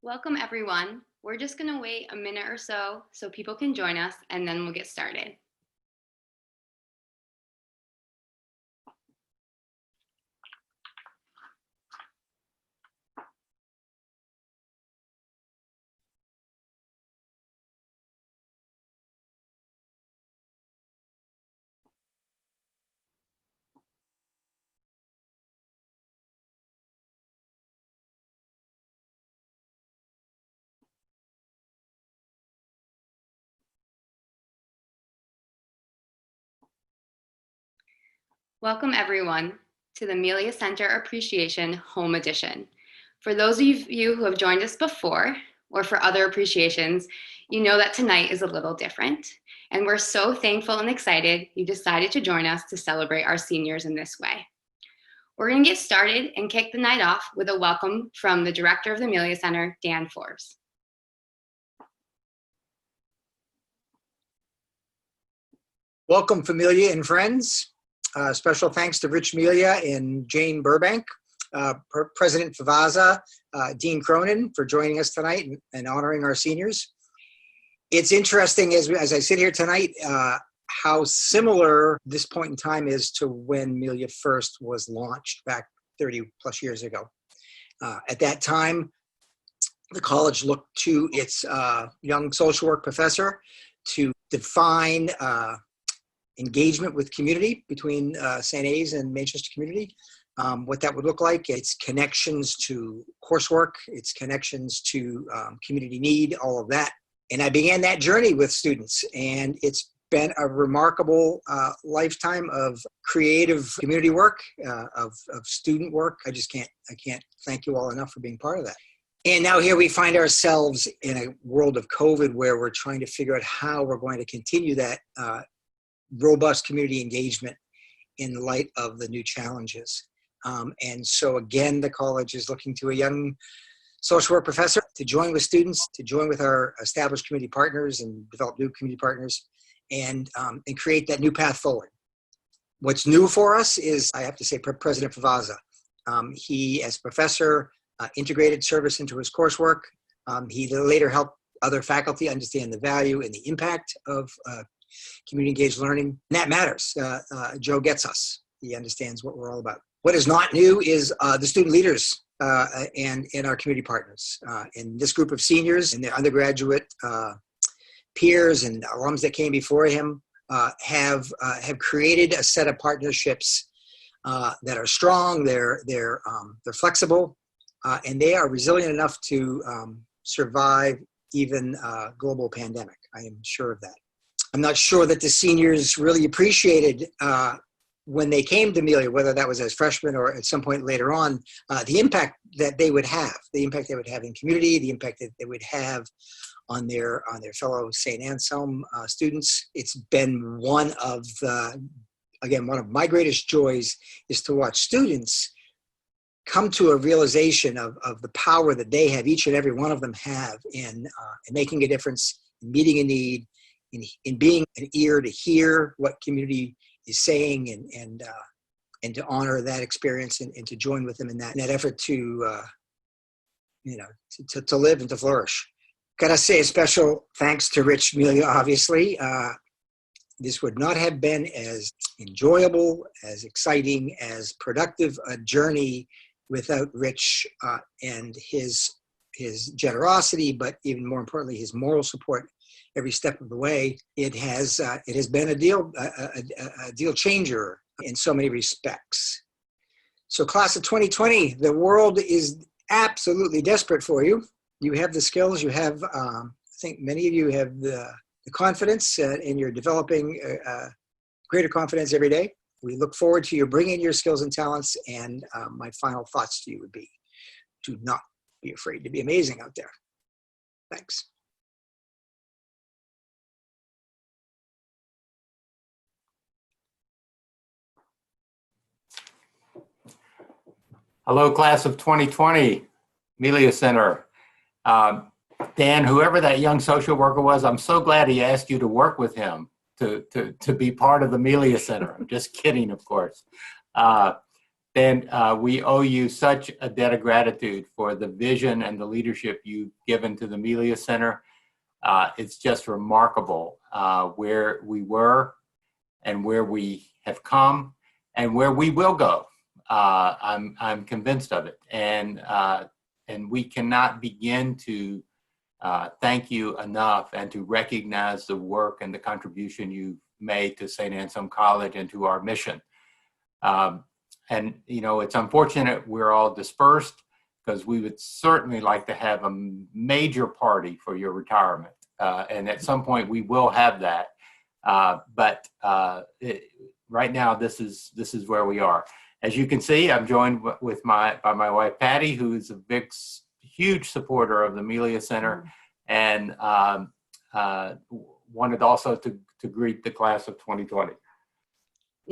Welcome everyone. We're just going to wait a minute or so people can join us, and then we'll get started. Welcome everyone to the Meelia Center Appreciation Home Edition. For those of you who have joined us before, or for other appreciations, you know that tonight is a little different. And we're so thankful and excited you decided to join us to celebrate our seniors in this way. We're going to get started and kick the night off with a welcome from the director of the Meelia Center, Dan Forbes. Welcome, familia and friends. Special thanks to Rich Meelia and Jane Burbank, President Favazza, Dean Cronin for joining us tonight and honoring our seniors. It's interesting as I sit here tonight, how similar this point in time is to when Meelia first was launched back 30 plus years ago. At that time, the college looked to its young social work professor to define engagement with community between St. A's and Manchester community, what that would look like, its connections to coursework, its connections to community need, all of that. And I began that journey with students, and it's been a remarkable lifetime of creative community work, of student work. I can't thank you all enough for being part of that. And now here we find ourselves in a world of COVID where we're trying to figure out how we're going to continue that robust community engagement in light of the new challenges. And so again, the college is looking to a young social work professor to join with students, to join with our established community partners and develop new community partners and create that new path forward. What's new for us is, I have to say, President Favazza. He, as professor, integrated service into his coursework. He later helped other faculty understand the value and the impact of community engaged learning. And that matters. Joe gets us. He understands what we're all about. What is not new is the student leaders and our community partners. And this group of seniors and their undergraduate peers and alums that came before him have created a set of partnerships that are strong. They're flexible, and they are resilient enough to survive even a global pandemic. I am sure of that. I'm not sure that the seniors really appreciated when they came to Meelia, whether that was as freshmen or at some point later on, the impact that they would have, in community, the impact that they would have on their fellow Saint Anselm students. It's been one of my greatest joys is to watch students come to a realization of the power that they have, each and every one of them have in making a difference, in meeting a need, in being an ear to hear what community is saying and to honor that experience and to join with them in that effort to live and to flourish. Gotta say a special thanks to Rich Meelia, obviously. This would not have been as enjoyable, as exciting, as productive a journey without Rich and his generosity, but even more importantly, his moral support every step of the way. It has been a deal changer in so many respects. So class of 2020, the world is absolutely desperate for you. You have the skills, you have, I think many of you have the confidence, and you're developing greater confidence every day. We look forward to you bringing your skills and talents, and my final thoughts to you would be, do not be afraid to be amazing out there. Thanks. Hello, class of 2020, Meelia Center. Dan, whoever that young social worker was, I'm so glad he asked you to work with him to be part of the Meelia Center. I'm just kidding, of course. Dan Dan, we owe you such a debt of gratitude for the vision and the leadership you've given to the Meelia Center. It's just remarkable where we were and where we have come and where we will go. I'm convinced of it, and we cannot begin to thank you enough and to recognize the work and the contribution you've made to Saint Anselm College and to our mission. And you know, it's unfortunate we're all dispersed, because we would certainly like to have a major party for your retirement. And at some point we will have that. But right now, this is where we are. As you can see, I'm joined with by my wife, Patty, who is a huge supporter of the Meelia Center, and wanted also to greet the class of 2020.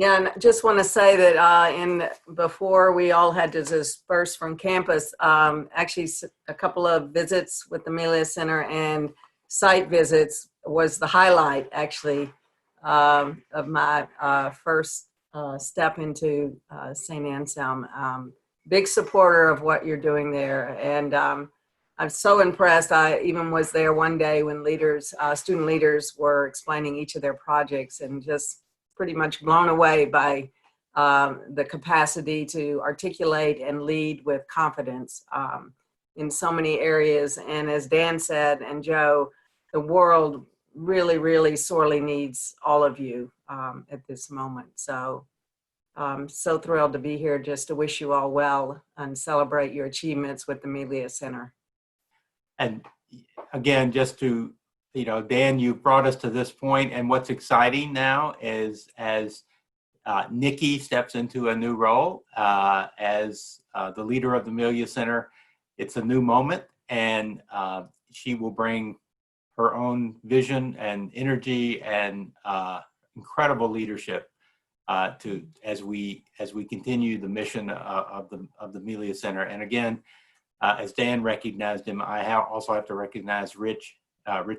Yeah, and I just want to say that before we all had to disperse from campus, actually a couple of visits with the Meelia Center and site visits was the highlight, actually, of my first step into Saint Anselm. Big supporter of what you're doing there, and I'm so impressed. I even was there one day when student leaders were explaining each of their projects, and just pretty much blown away by the capacity to articulate and lead with confidence in so many areas. And as Dan said, and Joe, the world really, really sorely needs all of you at this moment. So I'm so thrilled to be here, just to wish you all well and celebrate your achievements with the Meelia Center. And again, just to, you know, Dan, you brought us to this point, and what's exciting now is as Nikki steps into a new role as the leader of the Meelia Center, it's a new moment, and she will bring her own vision and energy and incredible leadership to as we continue the mission of the Meelia Center. And again, as Dan recognized him, I also have to recognize Rich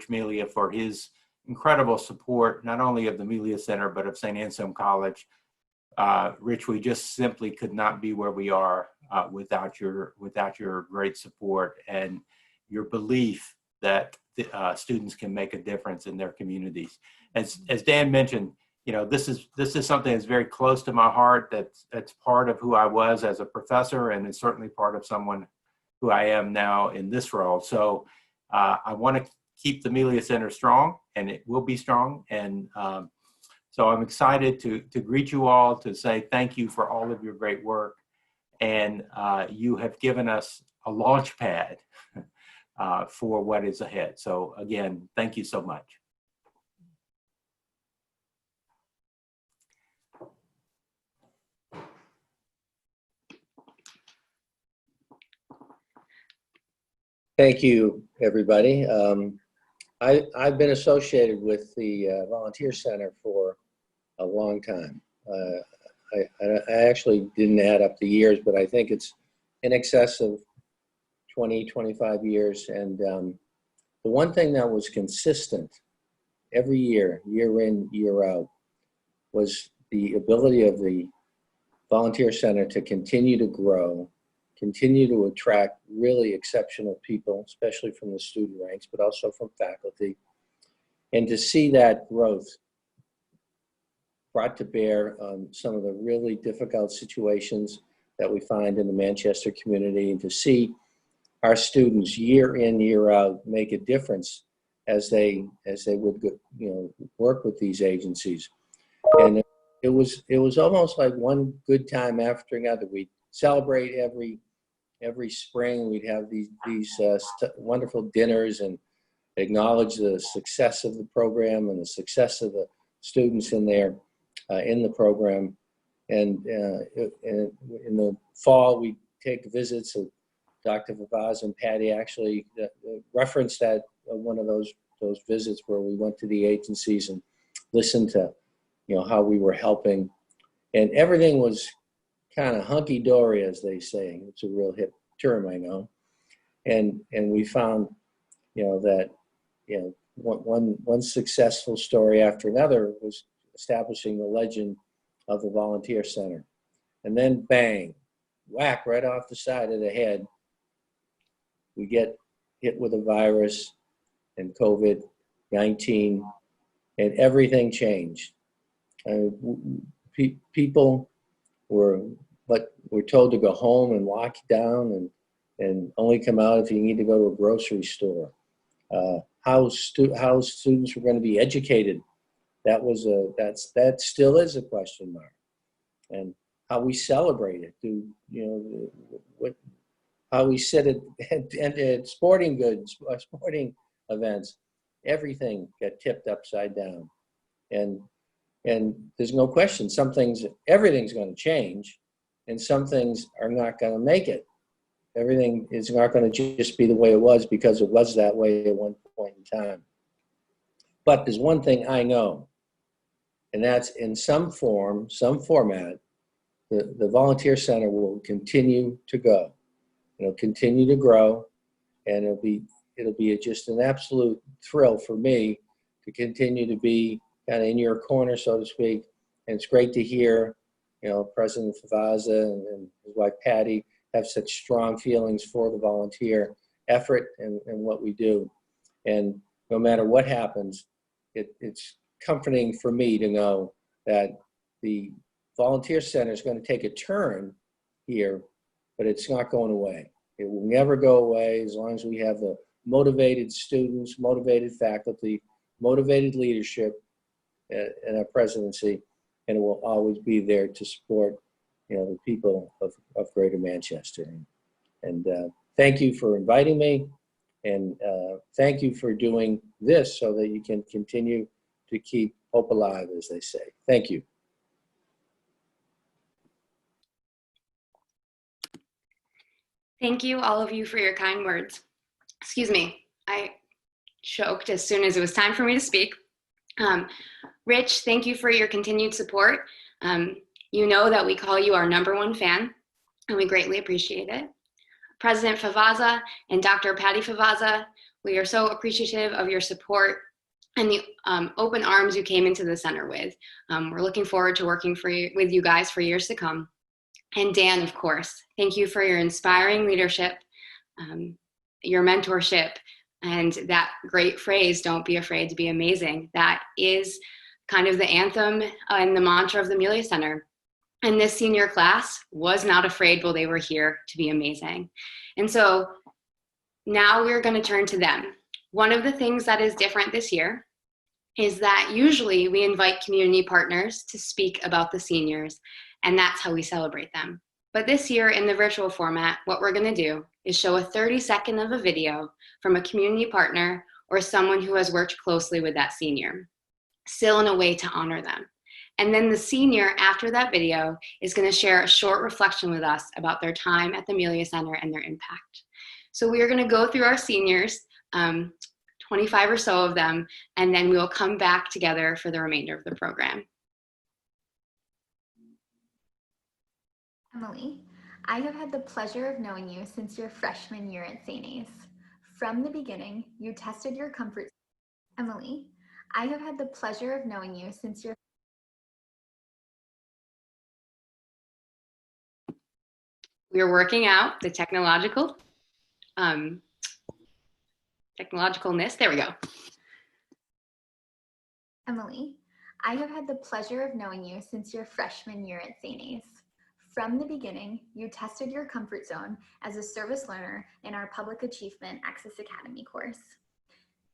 Meelia for his incredible support, not only of the Meelia Center, but of Saint Anselm College. Rich, we just simply could not be where we are without your great support and your belief that students can make a difference in their communities. As Dan mentioned, you know, this is something that's very close to my heart. That's part of who I was as a professor, and is certainly part of someone who I am now in this role. So I want to keep the Meelia Center strong, and it will be strong. And so I'm excited to greet you all, to say thank you for all of your great work. And you have given us a launch pad for what is ahead. So again, thank you so much. Thank you, everybody. I've been associated with the Volunteer Center for a long time. I actually didn't add up the years, but I think it's in excess of 20, 25 years. And the one thing that was consistent every year, year in, year out, was the ability of the Volunteer Center to continue to grow, continue to attract really exceptional people, especially from the student ranks, but also from faculty. And to see that growth brought to bear on some of the really difficult situations that we find in the Manchester community, and to see our students year in, year out make a difference as they would go, you know, work with these agencies. And it was almost like one good time after another. We'd celebrate every spring. We'd have these wonderful dinners and acknowledge the success of the program and the success of the students in there in the program. And in the fall, we take visits. So Dr. Vavaz and Patty actually referenced that one of those visits where we went to the agencies and listened to, you know, how we were helping, and everything was kind of hunky-dory, as they say. It's a real hip term, I know. And we found, you know, that, you know, one successful story after another was establishing the legend of the Volunteer Center. And then bang, whack right off the side of the head. We get hit with a virus and COVID-19, and everything changed. People were told to go home and lock down and only come out if you need to go to a grocery store. How students were going to be educated, that still is a question mark. And how we celebrate it, how we sit at sporting events, everything got tipped upside down. And there's no question, everything's going to change, and some things are not going to make it. Everything is not going to just be the way it was because it was that way at one point in time. But there's one thing I know, and that's in some format, the Volunteer Center will continue to go. It'll continue to grow, and it'll be just an absolute thrill for me to continue to be kind of in your corner, so to speak. And it's great to hear, President Favaza and his wife Patty have such strong feelings for the volunteer effort and what we do. And no matter what happens, it's comforting for me to know that the Volunteer Center is going to take a turn here, but it's not going away. It will never go away as long as we have the motivated students, motivated faculty, motivated leadership in our presidency, and it will always be there to support the people of Greater Manchester. And thank you for inviting me, and thank you for doing this so that you can continue to keep hope alive, as they say. Thank you. Thank you, all of you, for your kind words. Excuse me, I choked as soon as it was time for me to speak. Rich, thank you for your continued support. You know that we call you our #1 fan, and we greatly appreciate it. President Favaza and Dr. Patty Favaza, we are so appreciative of your support and the open arms you came into the center with. We're looking forward to working with you guys for years to come. And Dan, of course, thank you for your inspiring leadership, your mentorship, and that great phrase, "Don't be afraid to be amazing." That is kind of the anthem and the mantra of the Meelia Center. And this senior class was not afraid while they were here to be amazing. And so now we're going to turn to them. One of the things that is different this year is that usually we invite community partners to speak about the seniors, and that's how we celebrate them. But this year in the virtual format, what we're going to do is show a 30-second of a video from a community partner or someone who has worked closely with that senior, still in a way to honor them. And then the senior, after that video, is going to share a short reflection with us about their time at the Meelia Center and their impact. So we are going to go through our seniors, 25 or so of them, and then we will come back together for the remainder of the program. Emily, I have had the pleasure of knowing you since your freshman year at St. A's. From the beginning, you tested your comfort. Emily, I have had the pleasure of knowing you since your We're working out the technologicalness. There we go. Emily, I have had the pleasure of knowing you since your freshman year at St. A's. From the beginning, you tested your comfort zone as a service learner in our Public Achievement Access Academy course.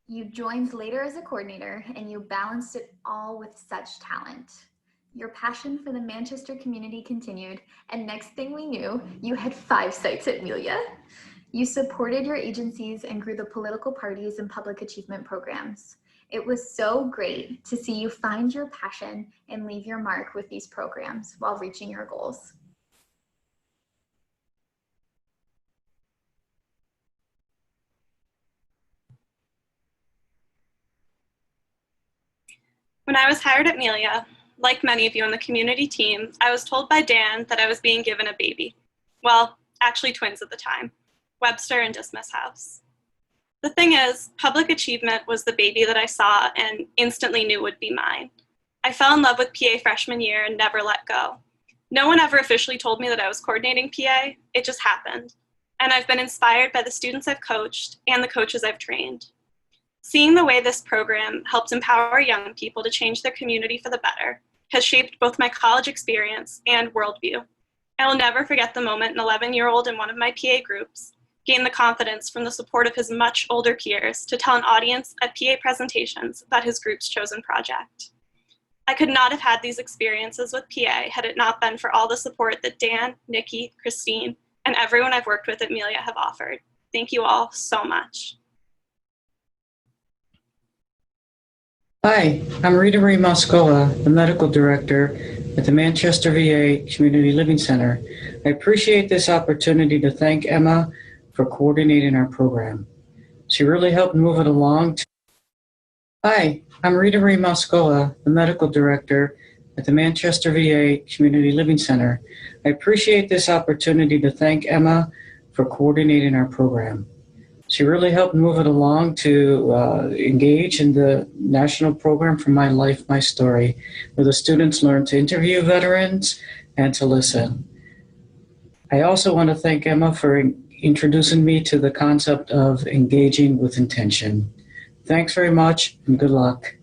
You joined later as a coordinator, and you balanced it all with such talent. Your passion for the Manchester community continued, and next thing we knew, you had 5 sites at Meelia. You supported your agencies and grew the political parties and public achievement programs. It was so great to see you find your passion and leave your mark with these programs while reaching your goals. When I was hired at Meelia, like many of you on the community team, I was told by Dan that I was being given a baby. Well, actually twins at the time, Webster and Dismas House. The thing is, public achievement was the baby that I saw and instantly knew would be mine. I fell in love with PA freshman year and never let go. No one ever officially told me that I was coordinating PA, it just happened. And I've been inspired by the students I've coached and the coaches I've trained. Seeing the way this program helps empower young people to change their community for the better has shaped both my college experience and worldview. I will never forget the moment an 11-year-old in one of my PA groups gained the confidence from the support of his much older peers to tell an audience at PA presentations about his group's chosen project. I could not have had these experiences with PA had it not been for all the support that Dan, Nikki, Christine, and everyone I've worked with at Meelia have offered. Thank you all so much. Hi, I'm Rita Marie Moscola, the Medical Director at the Manchester VA Community Living Center. I appreciate this opportunity to thank Emma for coordinating our program. She really helped move it along. Hi, I'm Rita Marie Moscola, the Medical Director at the Manchester VA Community Living Center. I appreciate this opportunity to thank Emma for coordinating our program. She really helped move it along to engage in the national program for My Life, My Story, where the students learn to interview veterans and to listen. I also want to thank Emma for introducing me to the concept of engaging with intention. Thanks very much and good luck.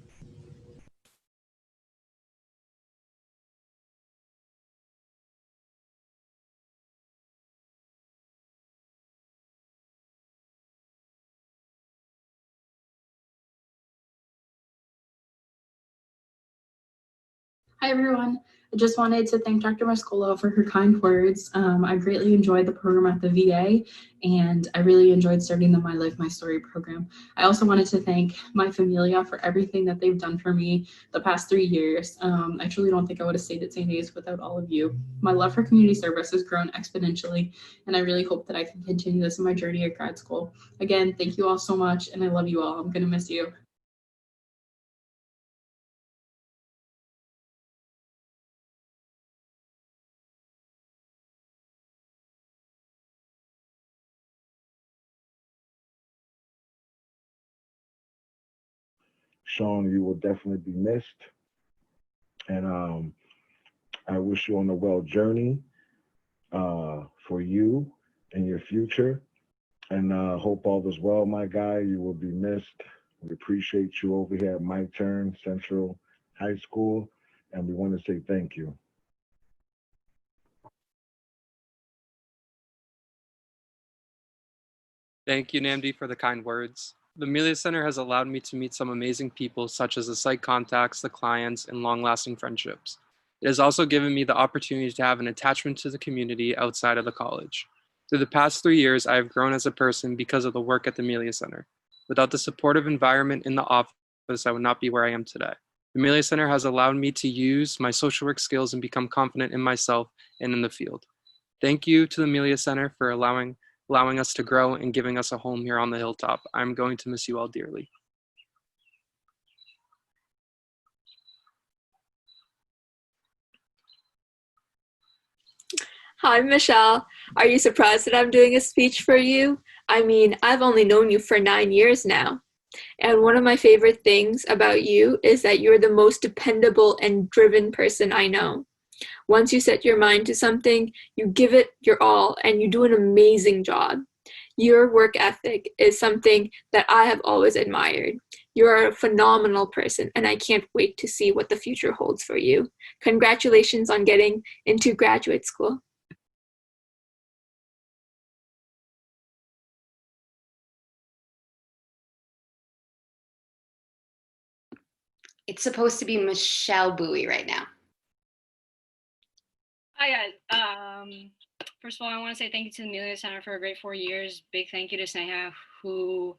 Hi, everyone. I just wanted to thank Dr. Mascola for her kind words. I greatly enjoyed the program at the VA, and I really enjoyed starting the My Life, My Story program. I also wanted to thank my familia for everything that they've done for me the past 3 years. I truly don't think I would have stayed at St. A's without all of you. My love for community service has grown exponentially, and I really hope that I can continue this in my journey at grad school. Again, thank you all so much, and I love you all. I'm going to miss you. Sean, you will definitely be missed. And I wish you on a well journey for you and your future. And hope all is well, my guy. You will be missed. We appreciate you over here at My Turn Central High School. And we want to say thank you. Thank you, Namdi, for the kind words. The Meelia Center has allowed me to meet some amazing people, such as the site contacts, the clients, and long-lasting friendships. It has also given me the opportunity to have an attachment to the community outside of the college. Through the past 3 years, I have grown as a person because of the work at the Meelia Center. Without the supportive environment in the office, I would not be where I am today. The Meelia Center has allowed me to use my social work skills and become confident in myself and in the field. Thank you to the Meelia Center for allowing us to grow and giving us a home here on the hilltop. I'm going to miss you all dearly. Hi, Michelle. Are you surprised that I'm doing a speech for you? I mean, I've only known you for 9 years now. And one of my favorite things about you is that you're the most dependable and driven person I know. Once you set your mind to something, you give it your all and you do an amazing job. Your work ethic is something that I have always admired. You're a phenomenal person, and I can't wait to see what the future holds for you. Congratulations on getting into graduate school. It's supposed to be Michelle Bowie right now. Hi guys. First of all, I want to say thank you to the Meelia Center for a great 4 years. Big thank you to Sneha, who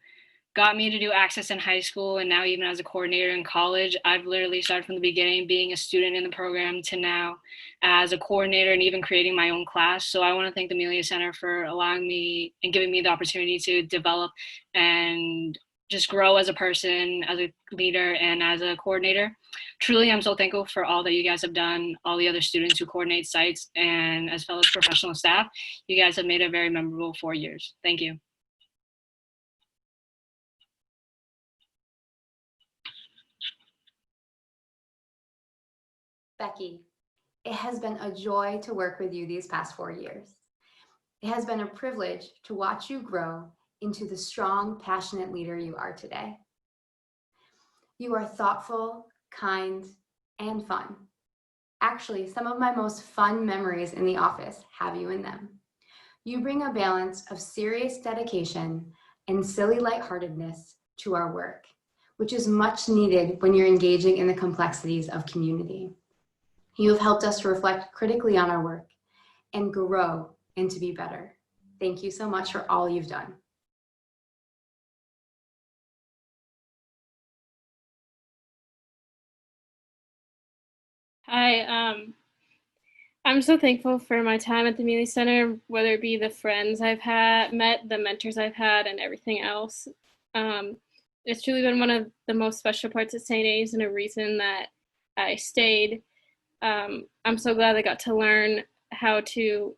got me to do Access in high school, and now even as a coordinator in college. I've literally started from the beginning, being a student in the program, to now as a coordinator and even creating my own class. So I want to thank the Meelia Center for allowing me and giving me the opportunity to develop and just grow as a person, as a leader, and as a coordinator. Truly, I'm so thankful for all that you guys have done, all the other students who coordinate sites, and as well as professional staff. You guys have made a very memorable 4 years. Thank you. Becky. It has been a joy to work with you these past 4 years. It has been a privilege to watch you grow into the strong, passionate leader you are today. You are thoughtful, kind, and fun. Actually, some of my most fun memories in the office have you in them. You bring a balance of serious dedication and silly lightheartedness to our work, which is much needed when you're engaging in the complexities of community. You have helped us to reflect critically on our work and grow and to be better. Thank you so much for all you've done. Hi, I'm so thankful for my time at the Meelia Center, whether it be the friends I've met, the mentors I've had, and everything else. It's truly been one of the most special parts of St. A's and a reason that I stayed. I'm so glad I got to learn how to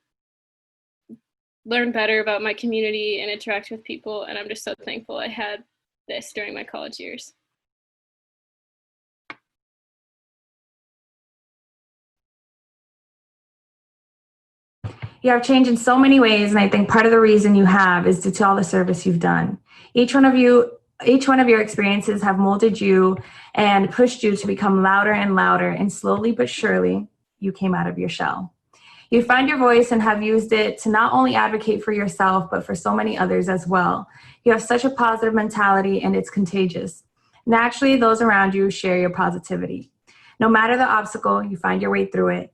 learn better about my community and interact with people, and I'm just so thankful I had this during my college years. You have changed in so many ways, and I think part of the reason you have is due to all the service you've done. Each one of your experiences have molded you and pushed you to become louder and louder, and slowly but surely, you came out of your shell. You found your voice and have used it to not only advocate for yourself, but for so many others as well. You have such a positive mentality, and it's contagious. Naturally, those around you share your positivity. No matter the obstacle, you find your way through it.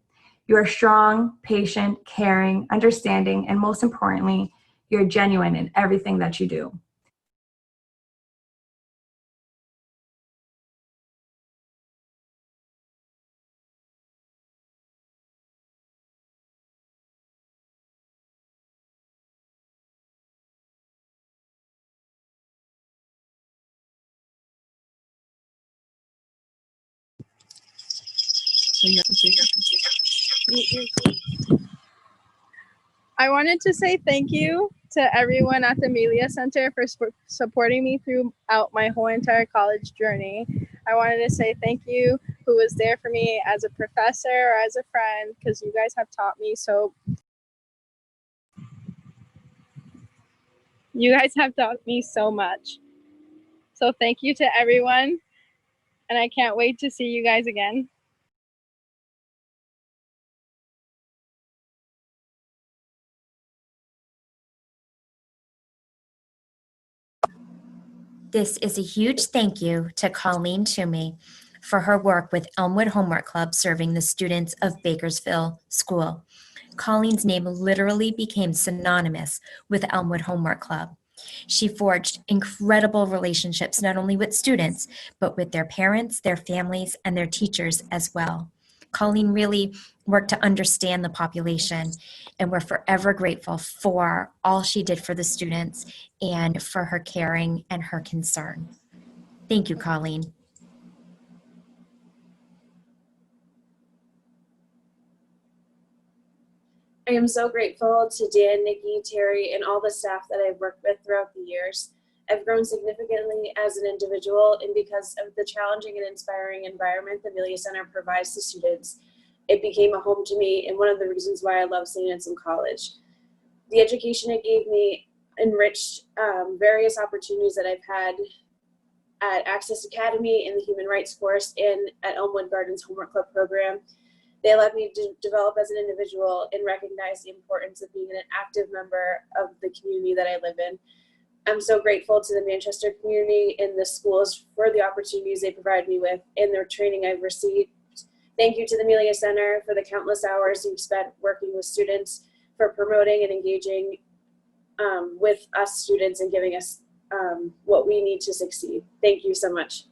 You are strong, patient, caring, understanding, and most importantly, you're genuine in everything that you do. I wanted to say thank you to everyone at the Meelia Center for supporting me throughout my whole entire college journey. I wanted to say thank you who was there for me as a professor or as a friend, because you guys have taught me so. You guys have taught me so much. So thank you to everyone, and I can't wait to see you guys again. This is a huge thank you to Colleen Toomey for her work with Elmwood Homework Club serving the students of Bakersville School. Colleen's name literally became synonymous with Elmwood Homework Club. She forged incredible relationships not only with students, but with their parents, their families, and their teachers as well. Colleen really worked to understand the population, and we're forever grateful for all she did for the students and for her caring and her concern. Thank you, Colleen. I am so grateful to Dan, Nikki, Terry, and all the staff that I've worked with throughout the years. I've grown significantly as an individual, and because of the challenging and inspiring environment the Meelia Center provides to students, it became a home to me and one of the reasons why I love Saint Anselm College. The education it gave me enriched various opportunities that I've had at Access Academy in the Human Rights course and at Elmwood Gardens Homework Club program. They allowed me to develop as an individual and recognize the importance of being an active member of the community that I live in. I'm so grateful to the Manchester community and the schools for the opportunities they provide me with and their training I've received. Thank you to the Meelia Center for the countless hours you've spent working with students, for promoting and engaging with us students and giving us what we need to succeed. Thank you so much.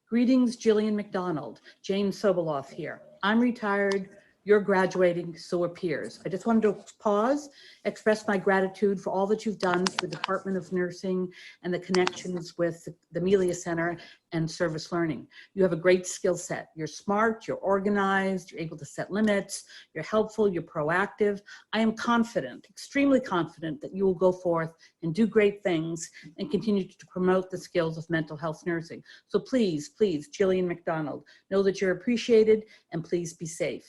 Greetings, Jillian McDonald. Jane Sobeloff here. I'm retired You're graduating, so are peers. I just wanted to pause, express my gratitude for all that you've done for the Department of Nursing and the connections with the Meelia Center and service learning. You have a great skill set. You're smart, you're organized, you're able to set limits, you're helpful, you're proactive. I am confident, extremely confident, that you will go forth and do great things and continue to promote the skills of mental health nursing. So please, please, Jillian McDonald, know that you're appreciated, and please be safe.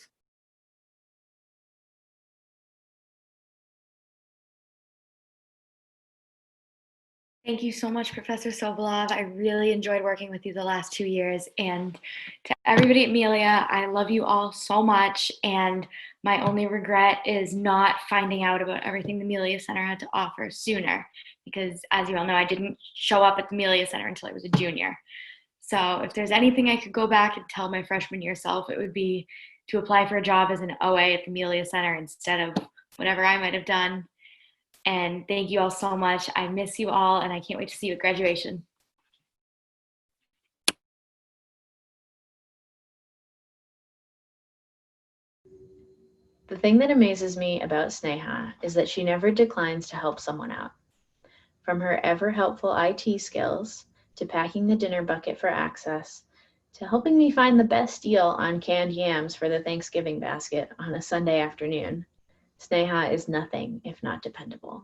Thank you so much, Professor Sobolov. I really enjoyed working with you the last 2 years. And to everybody at Meelia, I love you all so much. And my only regret is not finding out about everything the Meelia Center had to offer sooner. Because as you all know, I didn't show up at the Meelia Center until I was a junior. So if there's anything I could go back and tell my freshman year self, it would be to apply for a job as an OA at the Meelia Center instead of whatever I might have done. And thank you all so much. I miss you all, and I can't wait to see you at graduation. The thing that amazes me about Sneha is that she never declines to help someone out. From her ever helpful IT skills, to packing the dinner bucket for access, to helping me find the best deal on canned yams for the Thanksgiving basket on a Sunday afternoon, Sneha is nothing if not dependable.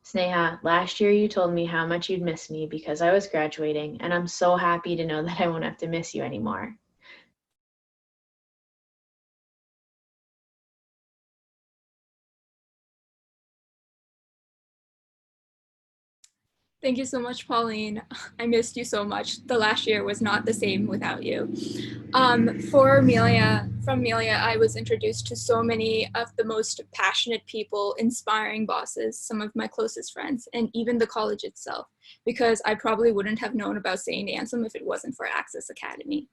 Sneha, last year you told me how much you'd miss me because I was graduating, and I'm so happy to know that I won't have to miss you anymore. Thank you so much, Pauline. I missed you so much. The last year was not the same without you. From Meelia, I was introduced to so many of the most passionate people, inspiring bosses, some of my closest friends, and even the college itself, because I probably wouldn't have known about Saint Anselm if it wasn't for Access Academy.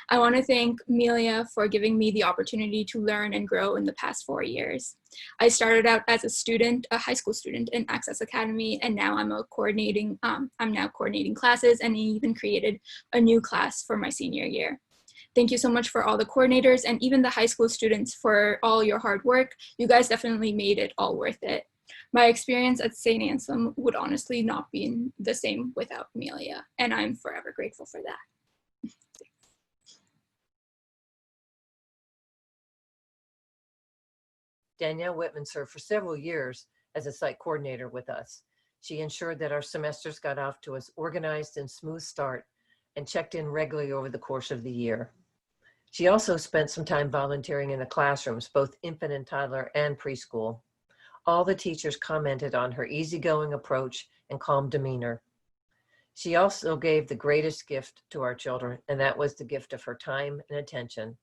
I want to thank Meelia for giving me the opportunity to learn and grow in the past 4 years. I started out as a student, a high school student in Access Academy, and now I'm now coordinating classes, and even created a new class for my senior year. Thank you so much for all the coordinators and even the high school students for all your hard work. You guys definitely made it all worth it. My experience at Saint Anselm would honestly not be the same without Meelia, and I'm forever grateful for that. Danielle Whitman served for several years as a site coordinator with us. She ensured that our semesters got off to an organized and smooth start and checked in regularly over the course of the year. She also spent some time volunteering in the classrooms, both infant and toddler and preschool. All the teachers commented on her easygoing approach and calm demeanor. She also gave the greatest gift to our children, and that was the gift of her time and attention.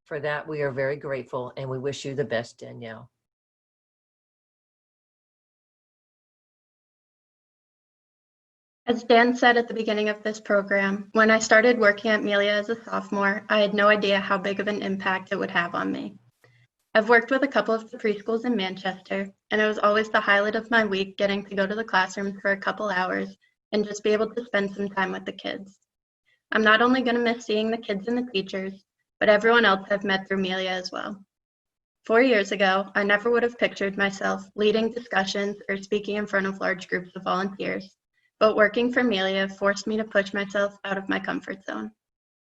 For that, we are very grateful, and we wish you the best, Danielle. As Dan said at the beginning of this program, when I started working at Meelia as a sophomore, I had no idea how big of an impact it would have on me. I've worked with a couple of the preschools in Manchester, and it was always the highlight of my week getting to go to the classroom for a couple hours and just be able to spend some time with the kids. I'm not only going to miss seeing the kids and the teachers, but everyone else I've met through Meelia as well. 4 years ago, I never would have pictured myself leading discussions or speaking in front of large groups of volunteers, but working for Meelia forced me to push myself out of my comfort zone.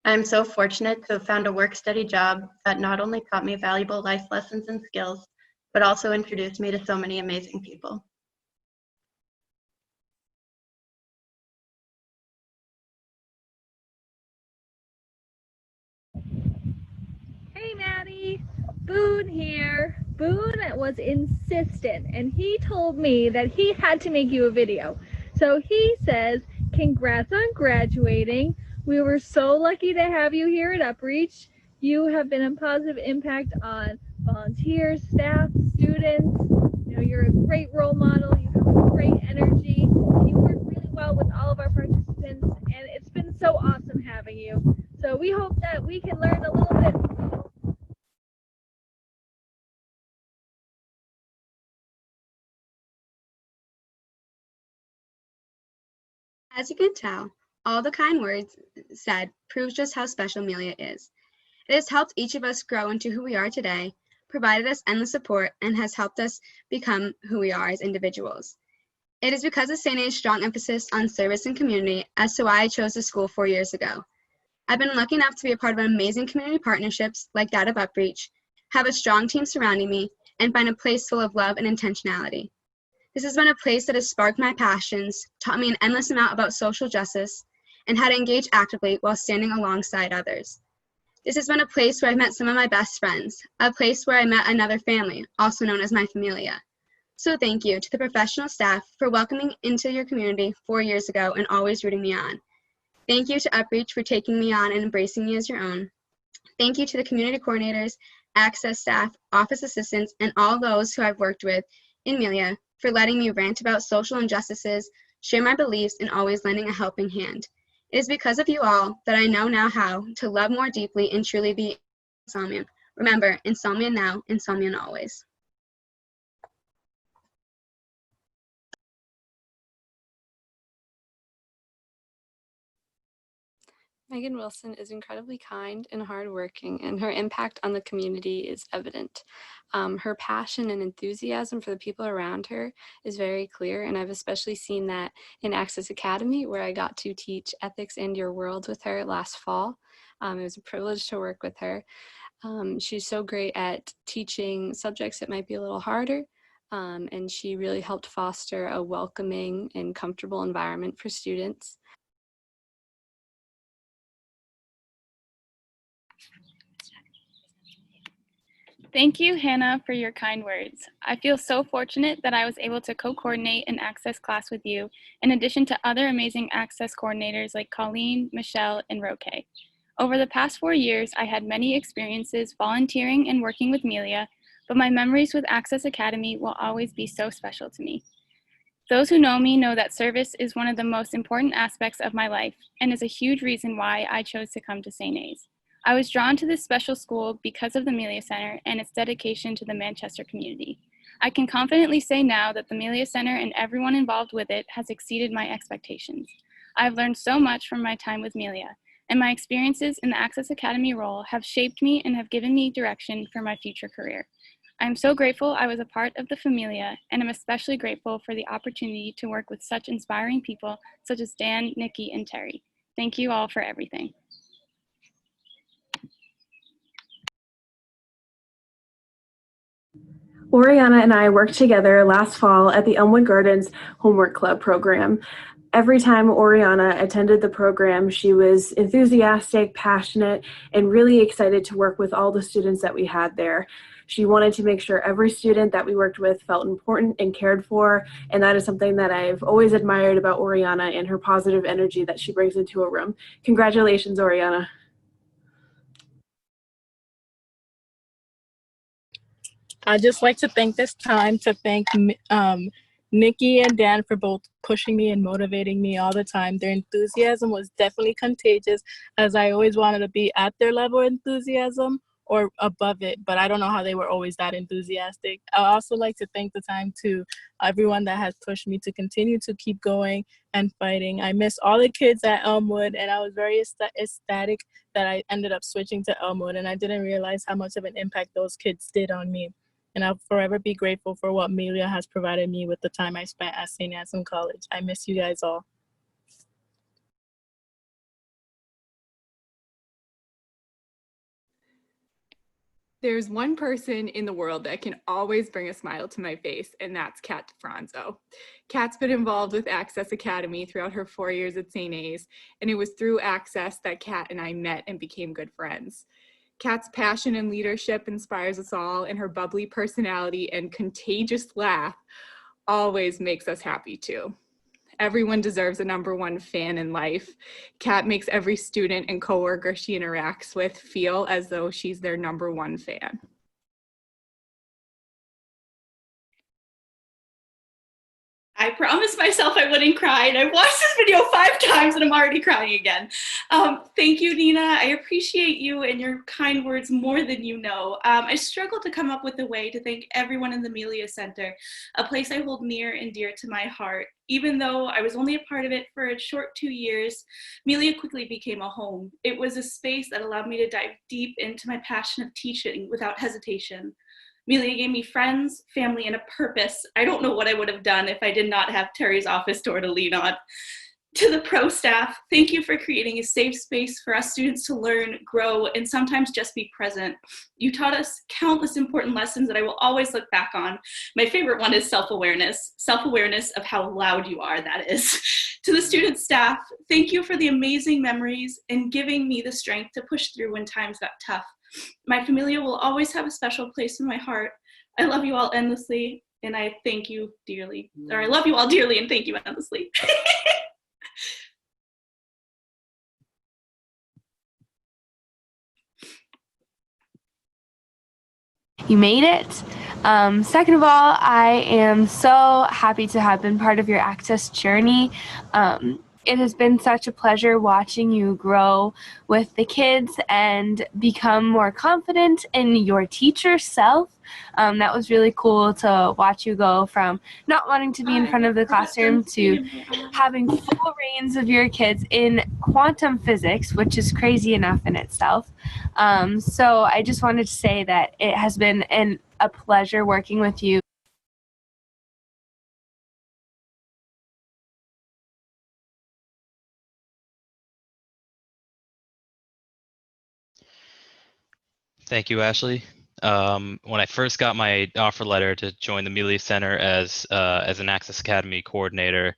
I am so fortunate to have found a work-study job that not only taught me valuable life lessons and skills, but also introduced me to so many amazing people. Hey Maddie, Boone here. Boone was insistent and he told me that he had to make you a video. So he says, congrats on graduating. We were so lucky to have you here at UpReach. You have been a positive impact on volunteers, staff, students. You know, you're a great role model. You have a great energy. You work really well with all of our participants, and it's been so awesome having you. So we hope that we can learn a little bit. As you can tell, all the kind words said proves just how special Meelia is. It has helped each of us grow into who we are today, provided us endless support, and has helped us become who we are as individuals. It is because of St. A's strong emphasis on service and community as to why I chose the school 4 years ago. I've been lucky enough to be a part of amazing community partnerships like that of Upreach, have a strong team surrounding me, and find a place full of love and intentionality. This has been a place that has sparked my passions, taught me an endless amount about social justice, and how to engage actively while standing alongside others. This has been a place where I've met some of my best friends, a place where I met another family, also known as my familia. So thank you to the professional staff for welcoming into your community 4 years ago and always rooting me on. Thank you to Upreach for taking me on and embracing me as your own. Thank you to the community coordinators, access staff, office assistants, and all those who I've worked with in Meelia for letting me rant about social injustices, share my beliefs, and always lending a helping hand. It is because of you all that I know now how to love more deeply and truly be Anselmian. Remember, Anselmian now, Anselmian always. Megan Wilson is incredibly kind and hardworking, and her impact on the community is evident. Her passion and enthusiasm for the people around her is very clear, and I've especially seen that in Access Academy, where I got to teach Ethics and Your World with her last fall. It was a privilege to work with her. She's so great at teaching subjects that might be a little harder, and she really helped foster a welcoming and comfortable environment for students. Thank you, Hannah, for your kind words. I feel so fortunate that I was able to co-coordinate an Access class with you, in addition to other amazing Access coordinators like Colleen, Michelle, and Roque. Over the past 4 years, I had many experiences volunteering and working with Meelia, but my memories with Access Academy will always be so special to me. Those who know me know that service is one of the most important aspects of my life and is a huge reason why I chose to come to St. A's. I was drawn to this special school because of the Meelia Center and its dedication to the Manchester community. I can confidently say now that the Meelia Center and everyone involved with it has exceeded my expectations. I have learned so much from my time with Meelia, and my experiences in the Access Academy role have shaped me and have given me direction for my future career. I am so grateful I was a part of the Familia, and I'm especially grateful for the opportunity to work with such inspiring people such as Dan, Nikki, and Terry. Thank you all for everything. Oriana and I worked together last fall at the Elmwood Gardens Homework Club program. Every time Oriana attended the program, she was enthusiastic, passionate, and really excited to work with all the students that we had there. She wanted to make sure every student that we worked with felt important and cared for, and that is something that I've always admired about Oriana and her positive energy that she brings into a room. Congratulations, Oriana. I'd just like to thank this time to thank Nikki and Dan for both pushing me and motivating me all the time. Their enthusiasm was definitely contagious, as I always wanted to be at their level of enthusiasm or above it, but I don't know how they were always that enthusiastic. I also like to thank the time to everyone that has pushed me to continue to keep going and fighting. I miss all the kids at Elmwood, and I was very ecstatic that I ended up switching to Elmwood, and I didn't realize how much of an impact those kids did on me. And I'll forever be grateful for what Meelia has provided me with the time I spent at Saint Anselm College. I miss you guys all. There's one person in the world that can always bring a smile to my face, and that's Kat DeFranzo. Kat's been involved with Access Academy throughout her 4 years at St. A's, and it was through Access that Kat and I met and became good friends. Kat's passion and leadership inspires us all, and her bubbly personality and contagious laugh always makes us happy too. Everyone deserves a #1 fan in life. Kat makes every student and coworker she interacts with feel as though she's their #1 fan. I promised myself I wouldn't cry, and I've watched this video 5 times and I'm already crying again. Thank you, Nina. I appreciate you and your kind words more than you know. I struggle to come up with a way to thank everyone in the Meelia Center, a place I hold near and dear to my heart. Even though I was only a part of it for a short 2 years, Meelia quickly became a home. It was a space that allowed me to dive deep into my passion of teaching without hesitation. Meelia gave me friends, family, and a purpose. I don't know what I would have done if I did not have Terry's office door to lean on. To the pro staff, thank you for creating a safe space for us students to learn, grow, and sometimes just be present. You taught us countless important lessons that I will always look back on. My favorite one is self-awareness. Self-awareness of how loud you are, that is. To the student staff, thank you for the amazing memories and giving me the strength to push through when times got tough. My familia will always have a special place in my heart. I love you all endlessly, and I thank you dearly. Or I love you all dearly and thank you endlessly. You made it. Second of all, I am so happy to have been part of your Access journey. It has been such a pleasure watching you grow with the kids and become more confident in your teacher self. That was really cool to watch you go from not wanting to be in front of the classroom to having full reins of your kids in quantum physics, which is crazy enough in itself. So I just wanted to say that it has been a pleasure working with you. Thank you, Ashley. When I first got my offer letter to join the Meelia Center as an Access Academy coordinator,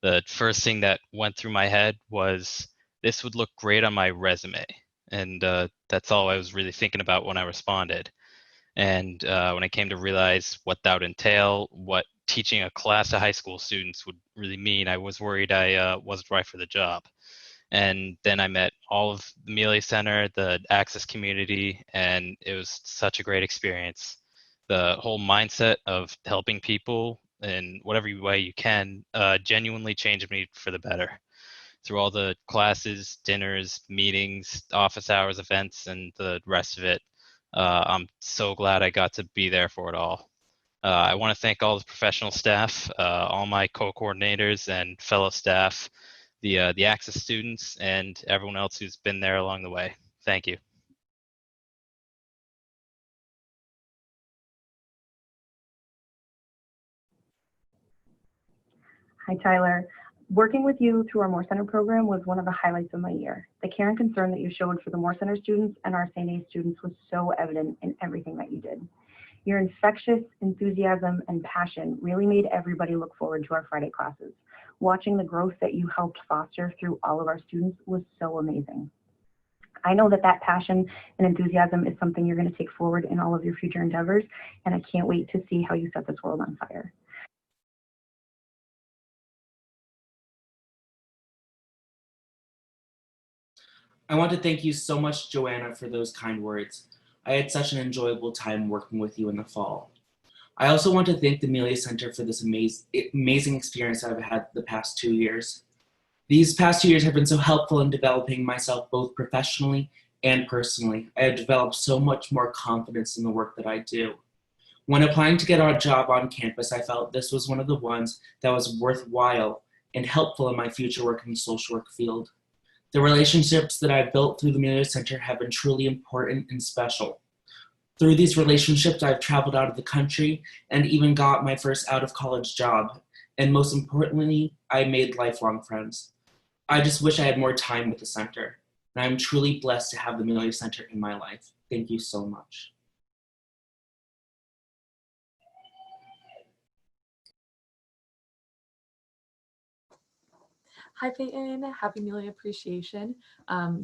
the first thing that went through my head was this would look great on my resume, and that's all I was really thinking about when I responded. And when I came to realize what that would entail, what teaching a class of high school students would really mean, I was worried I wasn't right for the job. And then I met all of the Meelia Center, the Access community, and it was such a great experience. The whole mindset of helping people in whatever way you can genuinely changed me for the better. Through all the classes, dinners, meetings, office hours, events, and the rest of it, I'm so glad I got to be there for it all. I want to thank all the professional staff, all my co-coordinators and fellow staff, the Access students, and everyone else who's been there along the way. Thank you. Hi, Tyler. Working with you through our More Center program was one of the highlights of my year. The care and concern that you showed for the More Center students and our St. A students was so evident in everything that you did. Your infectious enthusiasm and passion really made everybody look forward to our Friday classes. Watching the growth that you helped foster through all of our students was so amazing. I know that that passion and enthusiasm is something you're going to take forward in all of your future endeavors, and I can't wait to see how you set this world on fire. I want to thank you so much, Joanna, for those kind words. I had such an enjoyable time working with you in the fall. I also want to thank the Meelia Center for this amazing experience I've had the past 2 years. These past 2 years have been so helpful in developing myself both professionally and personally. I have developed so much more confidence in the work that I do. When applying to get a job on campus, I felt this was one of the ones that was worthwhile and helpful in my future work in the social work field. The relationships that I've built through the Meelia Center have been truly important and special. Through these relationships, I've traveled out of the country and even got my first out-of-college job. And most importantly, I made lifelong friends. I just wish I had more time with the center. And I'm truly blessed to have the Meelia Center in my life. Thank you so much. Hi Peyton, happy Meelia Appreciation.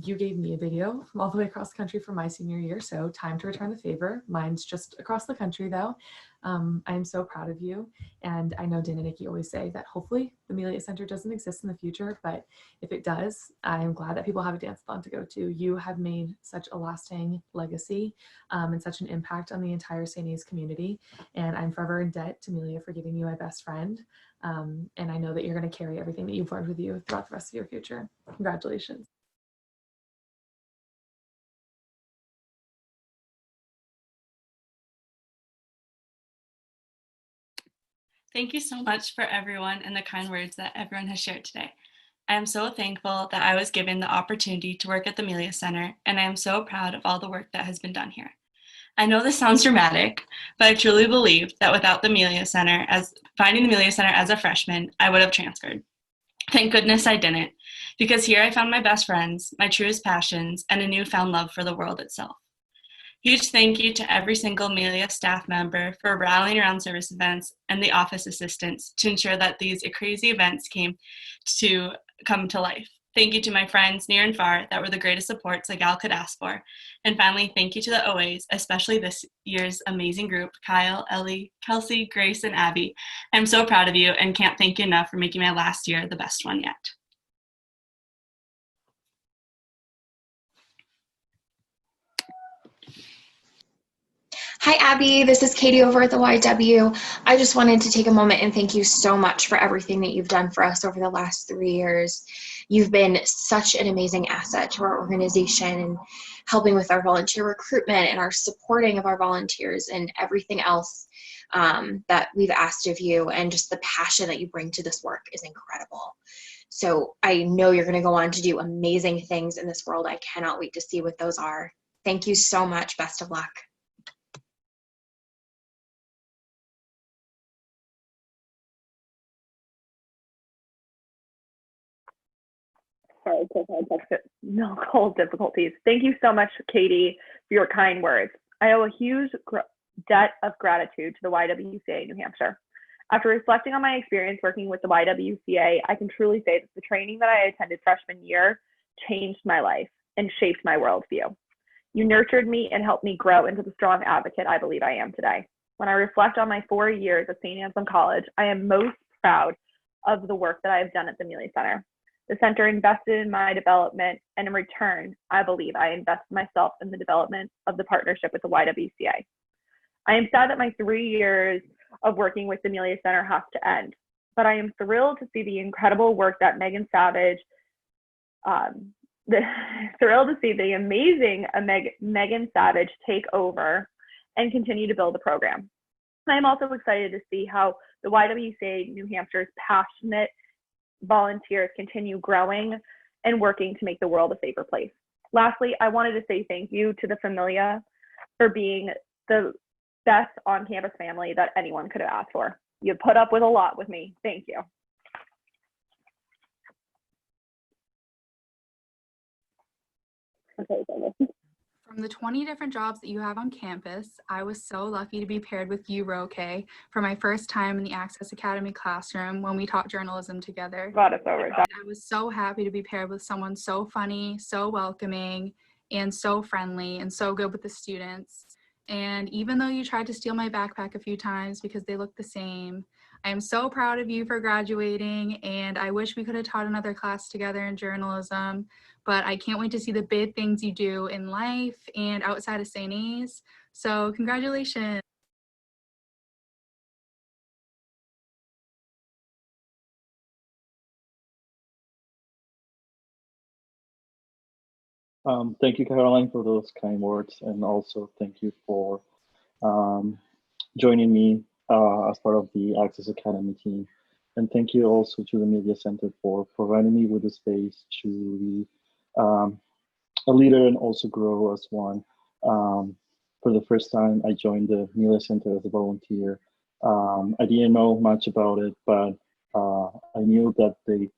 You gave me a video from all the way across the country for my senior year, so time to return the favor. Mine's just across the country though. I am so proud of you, and I know Dan and Nikki always say that hopefully the Meelia Center doesn't exist in the future, but if it does, I am glad that people have a dance-a-thon to go to. You have made such a lasting legacy and such an impact on the entire St. A's community, and I'm forever in debt to Meelia for giving you my best friend. And I know that you're going to carry everything that you've learned with you throughout the rest of your future. Congratulations. Thank you so much for everyone and the kind words that everyone has shared today. I am so thankful that I was given the opportunity to work at the Meelia Center, and I am so proud of all the work that has been done here. I know this sounds dramatic, but I truly believe that without the Meelia Center, finding the Meelia Center as a freshman, I would have transferred. Thank goodness I didn't, because here I found my best friends, my truest passions, and a newfound love for the world itself. Huge thank you to every single Meelia staff member for rallying around service events and the office assistants to ensure that these crazy events come to life. Thank you to my friends near and far that were the greatest supports a gal could ask for. And finally, thank you to the OAs, especially this year's amazing group, Kyle, Ellie, Kelsey, Grace, and Abby. I'm so proud of you and can't thank you enough for making my last year the best one yet. Hi, Abby. This is Katie over at the YW. I just wanted to take a moment and thank you so much for everything that you've done for us over the last 3 years. You've been such an amazing asset to our organization and helping with our volunteer recruitment and our supporting of our volunteers and everything else that we've asked of you, and just the passion that you bring to this work is incredible. So I know you're going to go on to do amazing things in this world. I cannot wait to see what those are. Thank you so much. Best of luck. Sorry, technical difficulties. Thank you so much, Katie, for your kind words. I owe a huge debt of gratitude to the YWCA New Hampshire. After reflecting on my experience working with the YWCA, I can truly say that the training that I attended freshman year changed my life and shaped my worldview. You nurtured me and helped me grow into the strong advocate I believe I am today. When I reflect on my 4 years at Saint Anselm College, I am most proud of the work that I have done at the Meelia Center. The center invested in my development, and in return, I believe I invested myself in the development of the partnership with the YWCA. I am sad that my 3 years of working with the Meelia Center has to end, but I am thrilled to see the incredible work that Megan Savage, thrilled to see the amazing Megan Savage take over and continue to build the program. I am also excited to see how the YWCA New Hampshire's passionate volunteers continue growing and working to make the world a safer place. Lastly, I wanted to say thank you to the Meelia for being the best on-campus family that anyone could have asked for. You put up with a lot with me. Thank you. Okay, From the 20 different jobs that you have on campus, I was so lucky to be paired with you, Roque, for my first time in the Access Academy classroom when we taught journalism together. I was so happy to be paired with someone so funny, so welcoming, and so friendly, and so good with the students. And even though you tried to steal my backpack a few times because they look the same, I am so proud of you for graduating, and I wish we could have taught another class together in journalism, but I can't wait to see the big things you do in life and outside of St. A's. So congratulations. Thank you, Caroline, for those kind words, and also thank you for joining me as part of the Access Academy team. And thank you also to the Meelia Center for providing me with the space to be a leader and also grow as one. For the first time, I joined the Meelia Center as a volunteer. I didn't know much about it, but I knew that they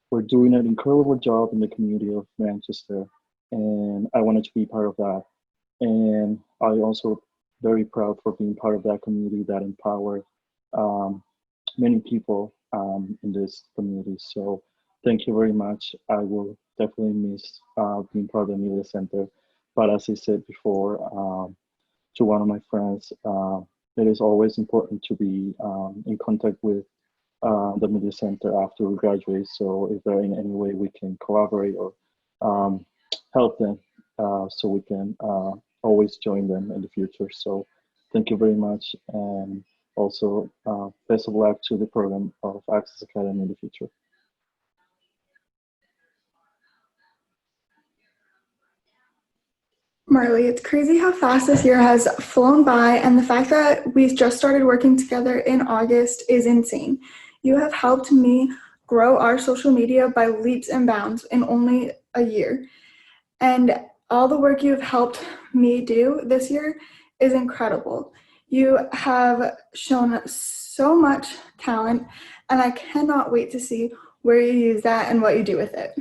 were doing an incredible job in the community of Manchester, and I wanted to be part of that. And I also very proud for being part of that community that empowered many people in this community. So thank you very much. I will definitely miss being part of the Meelia Center. But as I said before to one of my friends, it is always important to be in contact with the Meelia Center after we graduate. So if there in any way we can collaborate or help them, so we can always join them in the future. So thank you very much, and also best of luck to the program of Access Academy in the future. Marley, it's crazy how fast this year has flown by, and the fact that we've just started working together in August is insane. You have helped me grow our social media by leaps and bounds in only a year. And all the work you've helped me do this year is incredible. You have shown so much talent, and I cannot wait to see where you use that and what you do with it.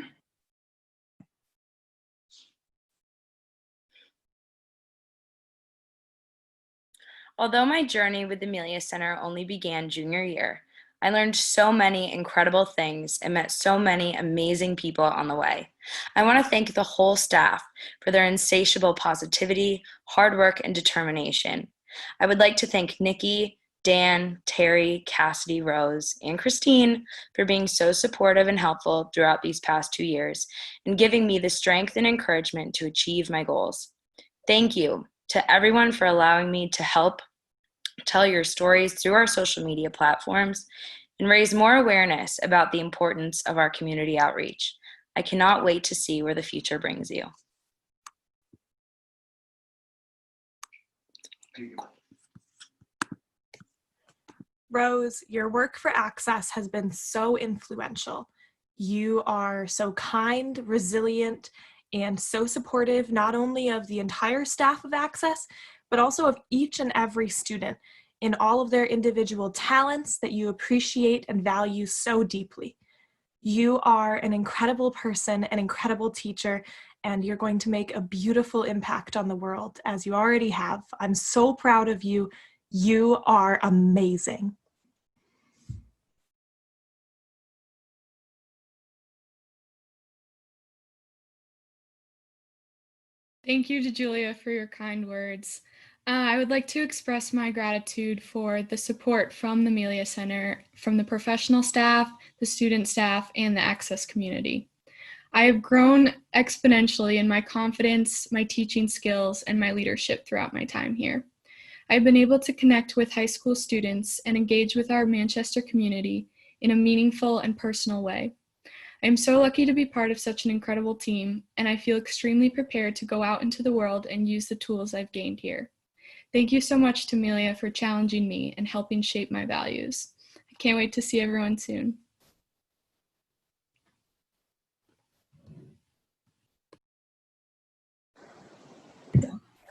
Although my journey with the Meelia Center only began junior year, I learned so many incredible things and met so many amazing people on the way. I want to thank the whole staff for their insatiable positivity, hard work, and determination. I would like to thank Nikki, Dan, Terry, Cassidy, Rose, and Christine for being so supportive and helpful throughout these past 2 years and giving me the strength and encouragement to achieve my goals. Thank you to everyone for allowing me to help tell your stories through our social media platforms and raise more awareness about the importance of our community outreach. I cannot wait to see where the future brings you. Rose, your work for Access has been so influential. You are so kind, resilient, and so supportive not only of the entire staff of Access, but also of each and every student in all of their individual talents that you appreciate and value so deeply. You are an incredible person, an incredible teacher, and you're going to make a beautiful impact on the world, as you already have. I'm so proud of you. You are amazing. Thank you to Julia for your kind words. I would like to express my gratitude for the support from the Meelia Center, from the professional staff, the student staff, and the Access community. I have grown exponentially in my confidence, my teaching skills, and my leadership throughout my time here. I've been able to connect with high school students and engage with our Manchester community in a meaningful and personal way. I am so lucky to be part of such an incredible team, and I feel extremely prepared to go out into the world and use the tools I've gained here. Thank you so much to Meelia for challenging me and helping shape my values. I can't wait to see everyone soon.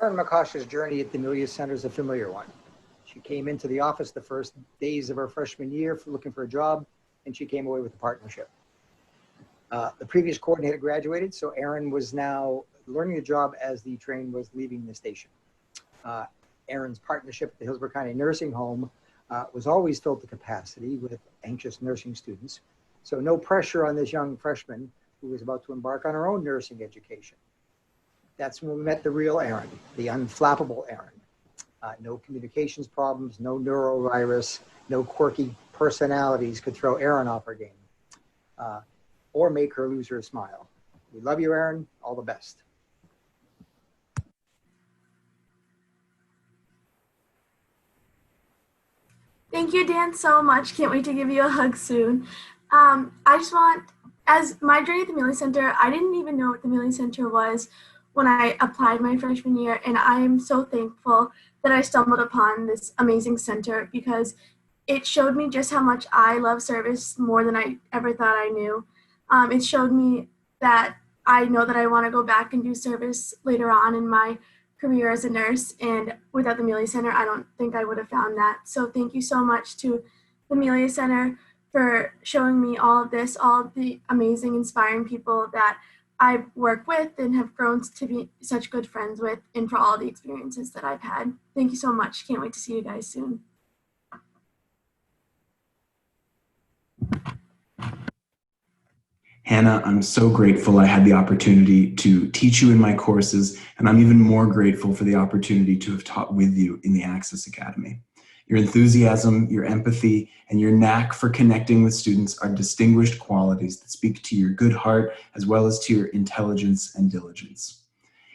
Erin McCosh's journey at the Meelia Center is a familiar one. She came into the office the first days of her freshman year looking for a job, and she came away with a partnership. The previous coordinator graduated, so Erin was now learning the job as the train was leaving the station. Erin's partnership at the Hillsborough County Nursing Home was always filled to capacity with anxious nursing students, so no pressure on this young freshman who was about to embark on her own nursing education. That's when we met the real Erin, the unflappable Erin. No communications problems, no neurovirus, no quirky personalities could throw Erin off her game or make her lose her smile. We love you, Erin. All the best. Thank you, Dan, so much. Can't wait to give you a hug soon. I just want, as my journey at the Meelia Center, I didn't even know what the Meelia Center was when I applied my freshman year, and I am so thankful that I stumbled upon this amazing center because it showed me just how much I love service more than I ever thought I knew. It showed me that I know that I want to go back and do service later on in my career as a nurse, and without the Meelia Center, I don't think I would have found that. So thank you so much to the Meelia Center for showing me all of this, all of the amazing, inspiring people that I've worked with and have grown to be such good friends with, and for all the experiences that I've had. Thank you so much. Can't wait to see you guys soon. Hannah, I'm so grateful I had the opportunity to teach you in my courses, and I'm even more grateful for the opportunity to have taught with you in the Access Academy. Your enthusiasm, your empathy, and your knack for connecting with students are distinguished qualities that speak to your good heart as well as to your intelligence and diligence.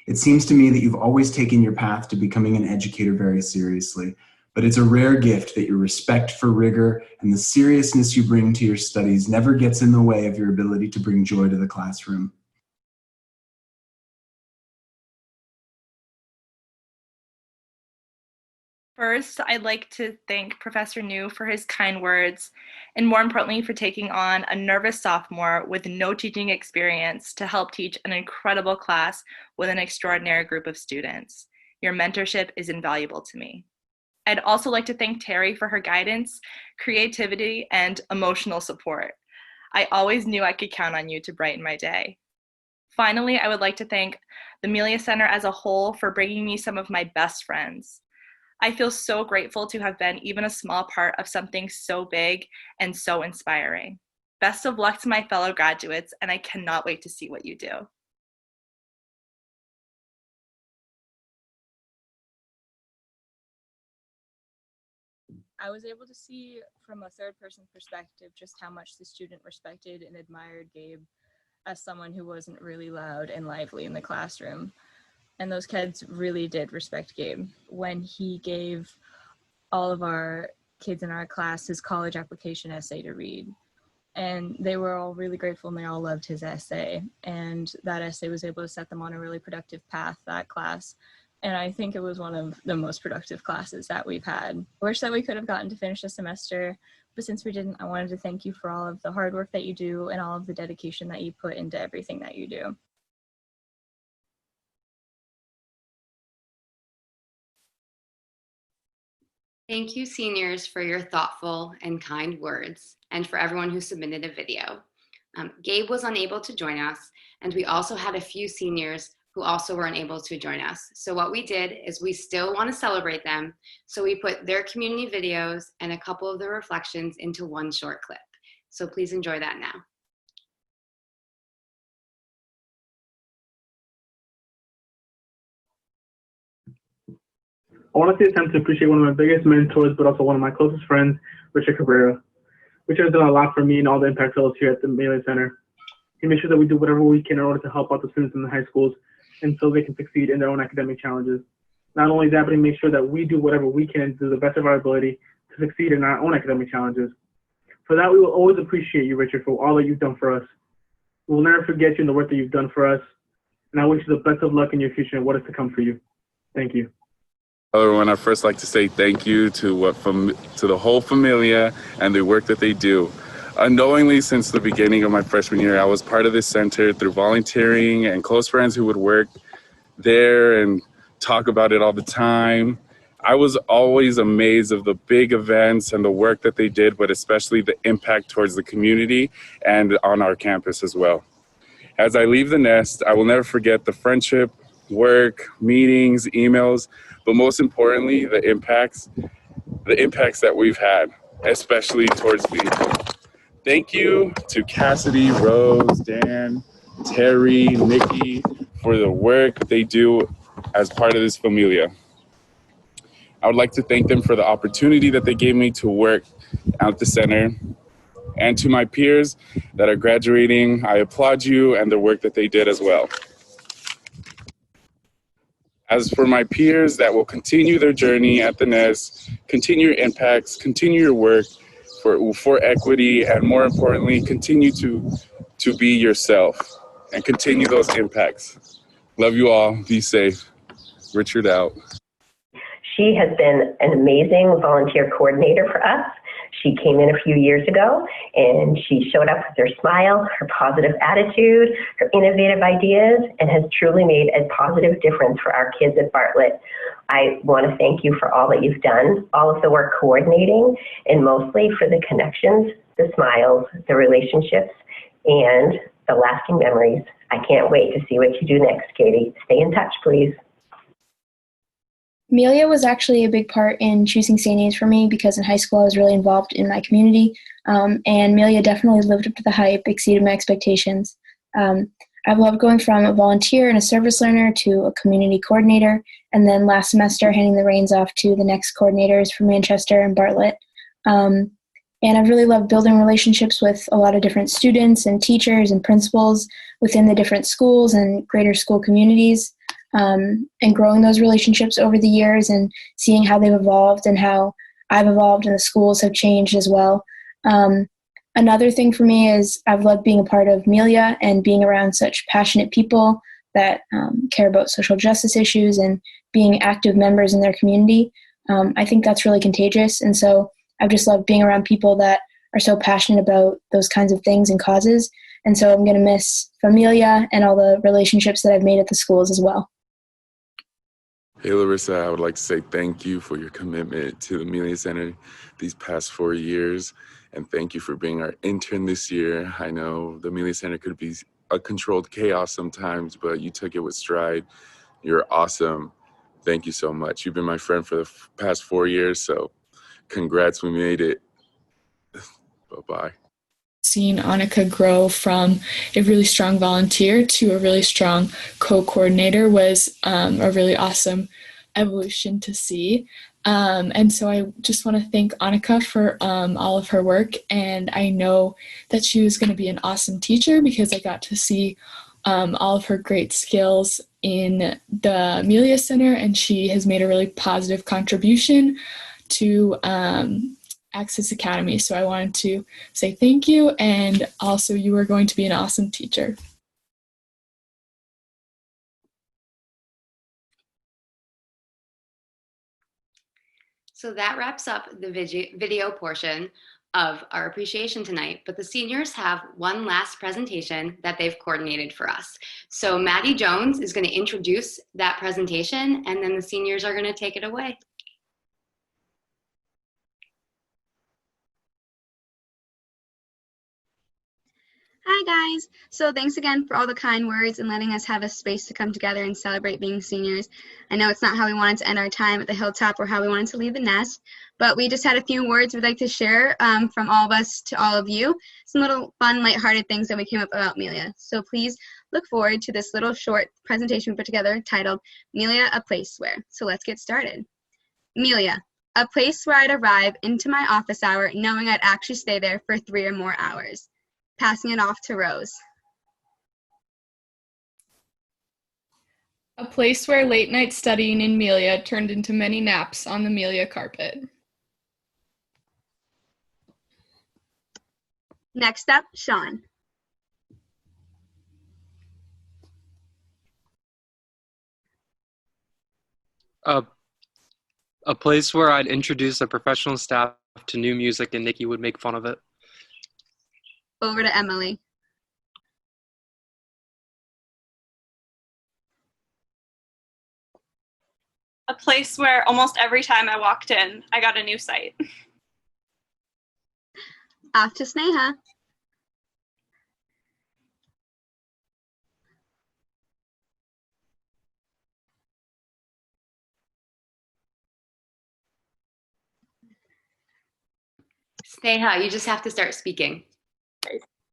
It seems to me that you've always taken your path to becoming an educator very seriously, but it's a rare gift that your respect for rigor and the seriousness you bring to your studies never gets in the way of your ability to bring joy to the classroom. First, I'd like to thank Professor New for his kind words, and more importantly, for taking on a nervous sophomore with no teaching experience to help teach an incredible class with an extraordinary group of students. Your mentorship is invaluable to me. I'd also like to thank Terry for her guidance, creativity, and emotional support. I always knew I could count on you to brighten my day. Finally, I would like to thank the Meelia Center as a whole for bringing me some of my best friends. I feel so grateful to have been even a small part of something so big and so inspiring. Best of luck to my fellow graduates, and I cannot wait to see what you do. I was able to see from a third person perspective just how much the student respected and admired Gabe as someone who wasn't really loud and lively in the classroom. And those kids really did respect Gabe. When he gave all of our kids in our class his college application essay to read, and they were all really grateful and they all loved his essay. And that essay was able to set them on a really productive path, that class. And I think it was one of the most productive classes that we've had. I wish that we could have gotten to finish the semester, but since we didn't, I wanted to thank you for all of the hard work that you do and all of the dedication that you put into everything that you do. Thank you, seniors, for your thoughtful and kind words, and for everyone who submitted a video. Gabe was unable to join us, and we also had a few seniors who also were unable to join us. So what we did is we still want to celebrate them, so we put their community videos and a couple of the reflections into one short clip. So please enjoy that now. I want to take time to appreciate one of my biggest mentors, but also one of my closest friends, Richard Cabrera. Richard has done a lot for me and all the impact fellows here at the Meelia Center. He makes sure that we do whatever we can in order to help out the students in the high schools and so they can succeed in their own academic challenges. Not only that, but he makes sure that we do whatever we can to the best of our ability to succeed in our own academic challenges. For that, we will always appreciate you, Richard, for all that you've done for us. We will never forget you and the work that you've done for us. And I wish you the best of luck in your future and what is to come for you. Thank you. Hello, everyone. I'd first like to say thank you to the whole Meelia and the work that they do. Unknowingly, since the beginning of my freshman year, I was part of this center through volunteering and close friends who would work there and talk about it all the time. I was always amazed of the big events and the work that they did, but especially the impact towards the community and on our campus as well. As I leave the nest, I will never forget the friendship, work, meetings, emails, but most importantly, the impacts that we've had, especially towards me. Thank you to Cassidy, Rose, Dan, Terry, Nikki for the work they do as part of this Meelia. I would like to thank them for the opportunity that they gave me to work at the center. And to my peers that are graduating, I applaud you and the work that they did as well. As for my peers that will continue their journey at the Nest, continue your impacts, continue your work for equity, and more importantly, continue to be yourself and continue those impacts. Love you all. Be safe. Richard out. She has been an amazing volunteer coordinator for us. She came in a few years ago and she showed up with her smile, her positive attitude, her innovative ideas, and has truly made a positive difference for our kids at Bartlett. I want to thank you for all that you've done, all of the work coordinating, and mostly for the connections, the smiles, the relationships, and the lasting memories. I can't wait to see what you do next, Katie. Stay in touch, please. Meelia was actually a big part in choosing St. A's for me because in high school I was really involved in my community, and Meelia definitely lived up to the hype, exceeded my expectations. I've loved going from a volunteer and a service learner to a community coordinator, and then last semester handing the reins off to the next coordinators for Manchester and Bartlett. And I've really loved building relationships with a lot of different students and teachers and principals within the different schools and greater school communities. And growing those relationships over the years and seeing how they've evolved and how I've evolved and the schools have changed as well. Another thing for me is I've loved being a part of Meelia and being around such passionate people that care about social justice issues and being active members in their community. I think that's really contagious. And so I've just loved being around people that are so passionate about those kinds of things and causes. And so I'm going to miss Meelia and all the relationships that I've made at the schools as well. Hey, Larissa, I would like to say thank you for your commitment to the Meelia Center these past 4 years. And thank you for being our intern this year. I know the Meelia Center could be a controlled chaos sometimes, but you took it with stride. You're awesome. Thank you so much. You've been my friend for the past 4 years, so congrats, we made it. Bye-bye. Seen Annika grow from a really strong volunteer to a really strong co-coordinator was a really awesome evolution to see. And so I just want to thank Annika for all of her work. And I know that she was going to be an awesome teacher because I got to see all of her great skills in the Meelia Center, and she has made a really positive contribution to Access Academy. So I wanted to say thank you, and also you are going to be an awesome teacher. So that wraps up the video portion of our appreciation tonight, but the seniors have one last presentation that they've coordinated for us. So Maddie Jones is going to introduce that presentation, and then the seniors are going to take it away. Hi guys! So thanks again for all the kind words and letting us have a space to come together and celebrate being seniors. I know it's not how we wanted to end our time at the hilltop or how we wanted to leave the nest, but we just had a few words we'd like to share from all of us to all of you. Some little fun, lighthearted things that we came up about Meelia. So please look forward to this little short presentation we put together titled Meelia, a Place Where. So let's get started. Meelia, a place where I'd arrive into my office hour knowing I'd actually stay there for 3 or more hours. Passing it off to Rose. A place where late night studying in Meelia turned into many naps on the Meelia carpet. Next up, Sean. A place where I'd introduce a professional staff to new music and Nikki would make fun of it. Over to Emily. A place where almost every time I walked in, I got a new sight. Off to Sneha. Sneha, you just have to start speaking.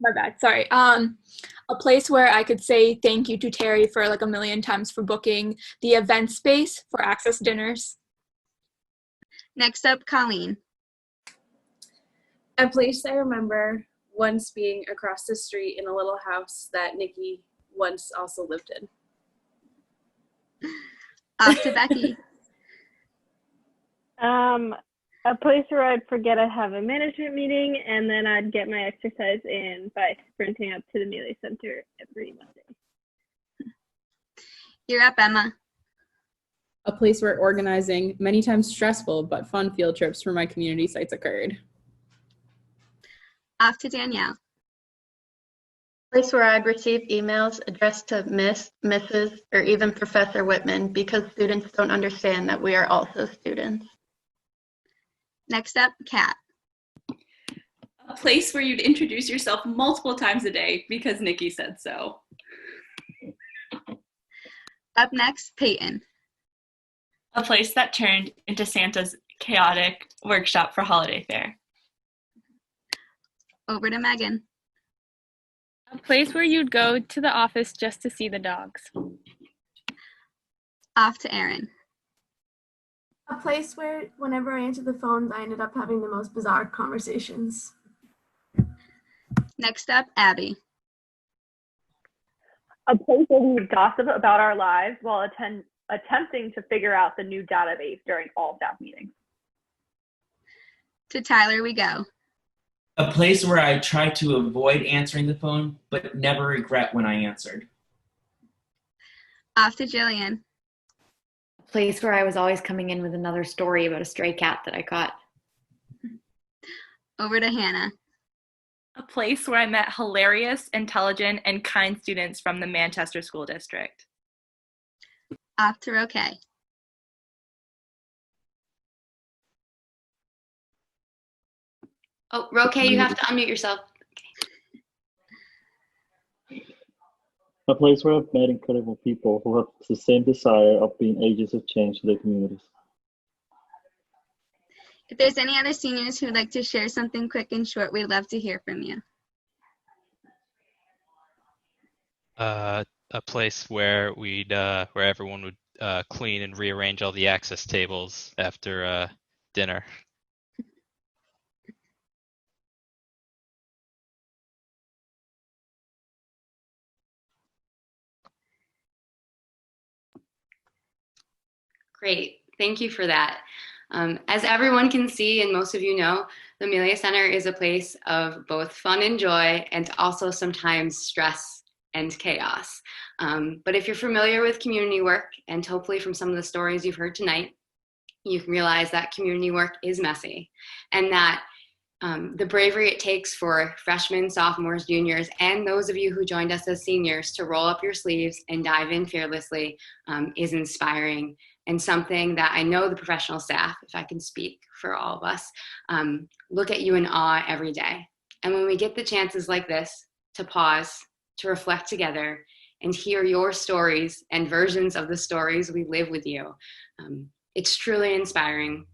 My bad, sorry. A place where I could say thank you to Terry for like a million times for booking the event space for Access dinners. Next up, Colleen. A place I remember once being across the street in a little house that Nikki once also lived in. Off to Becky. A place where I'd forget I have a management meeting, and then I'd get my exercise in by sprinting up to the Meelia Center every Monday. You're up, Emma. A place where organizing many times stressful but fun field trips for my community sites occurred. Off to Danielle. Place where I'd receive emails addressed to Miss, Mrs., or even Professor Whitman because students don't understand that we are also students. Next up, Kat. A place where you'd introduce yourself multiple times a day because Nikki said so. Up next, Peyton. A place that turned into Santa's chaotic workshop for holiday fair. Over to Megan. A place where you'd go to the office just to see the dogs. Off to Erin. A place where whenever I answered the phones, I ended up having the most bizarre conversations. Next up, Abby. A place where we would gossip about our lives while attempting to figure out the new database during all staff meetings. To Tyler we go. A place where I tried to avoid answering the phone, but never regret when I answered. Off to Jillian. place where I was always coming in with another story about a stray cat that I caught. Over to Hannah. A place where I met hilarious, intelligent, and kind students from the Manchester School District. Off to Roque. Oh, Roque, you have to unmute yourself. A place where I've met incredible people who have the same desire of being agents of change to their communities. If there's any other seniors who would like to share something quick and short, we'd love to hear from you. A place where where everyone would clean and rearrange all the access tables after dinner. Great, thank you for that. As everyone can see, and most of you know, the Meelia Center is a place of both fun and joy, and also sometimes stress and chaos. But if you're familiar with community work, and hopefully from some of the stories you've heard tonight, you can realize that community work is messy, and that the bravery it takes for freshmen, sophomores, juniors, and those of you who joined us as seniors to roll up your sleeves and dive in fearlessly is inspiring, and something that I know the professional staff, if I can speak for all of us, look at you in awe every day. And when we get the chances like this to pause, to reflect together, and hear your stories and versions of the stories we live with you, it's truly inspiring.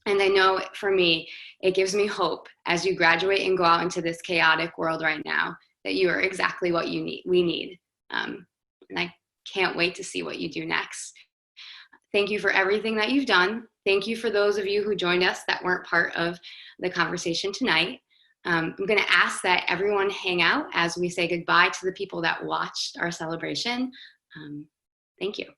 And I know for me, it gives me hope as you graduate and go out into this chaotic world right now, that you are exactly what we need. And I can't wait to see what you do next. Thank you for everything that you've done. Thank you for those of you who joined us that weren't part of the conversation tonight. I'm going to ask that everyone hang out as we say goodbye to the people that watched our celebration. Thank you.